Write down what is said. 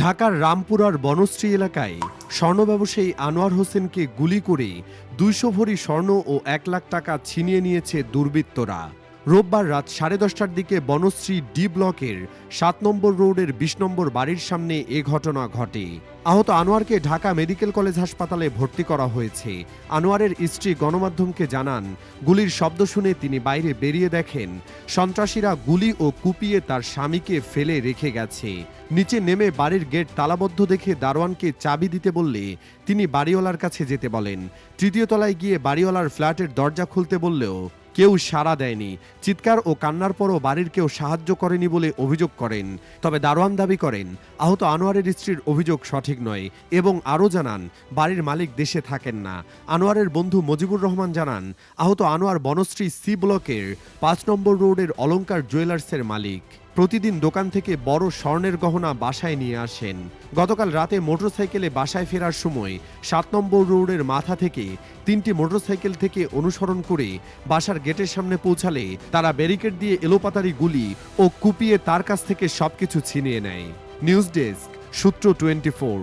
ঢাকার রামপুরার বনশ্রী এলাকায় স্বর্ণ ব্যবসায়ী আনোয়ার হোসেনকে গুলি করে ২০০ ভরি স্বর্ণ ও ১ লাখ টাকা ছিনিয়ে নিয়েছে দুর্বৃত্তরা। রোববার রাত 10:30টার দিকে বনশ্রী ডি ব্লকের ৭ নম্বর রোডের ২০ নম্বর বাড়ির সামনে এ ঘটনা ঘটে। আহত আনোয়ারকে ঢাকা মেডিকেল কলেজ হাসপাতালে ভর্তি করা হয়েছে। আনোয়ারের স্ত্রী গণমাধ্যমকে জানান, গুলির শব্দ শুনে তিনি বাইরে বেরিয়ে দেখেন সন্ত্রাসীরা গুলি ও কুপিয়ে তার স্বামীকে ফেলে রেখে গেছে। নিচে নেমে বাড়ির গেট তালাবদ্ধ দেখে দারোয়ানকে চাবি দিতে বললে তিনি বাড়িওয়ালার কাছে যেতে বলেন। তৃতীয় তলায় গিয়ে বাড়িওয়ালার ফ্ল্যাটের দরজা খুলতে বললেও কেউ সাড়া দেয়নি। চিৎকার ও কান্নার পরও বাড়ির কেউ সাহায্য করেনি বলে অভিযোগ করেন। তবে দারোয়ান দাবি করেন আহত আনোয়ারের স্ত্রীর অভিযোগ সঠিক নয় এবং আরও জানান বাড়ির মালিক দেশে থাকেন না। আনোয়ারের বন্ধু মজিবুর রহমান জানান, আহত আনোয়ার বনশ্রী সি ব্লকের ৫ নম্বর রোডের অলংকার জুয়েলার্সের মালিক। প্রতিদিন দোকান থেকে বড় স্বর্ণের গহনা বাসায় নিয়ে আসেন। গতকাল রাতে মোটরসাইকেলে বাসায় ফেরার সময় ৭ নম্বর রোডের মাথা থেকে ৩টি মোটরসাইকেল থেকে অনুসরণ করে বাসার গেটের সামনে পৌঁছালে তারা ব্যারিকেড দিয়ে এলোপাতাড়ি গুলি ও কুপিয়ে তার কাছ থেকে সবকিছু ছিনিয়ে নেয়। নিউজ ডেস্ক, সূত্র 24।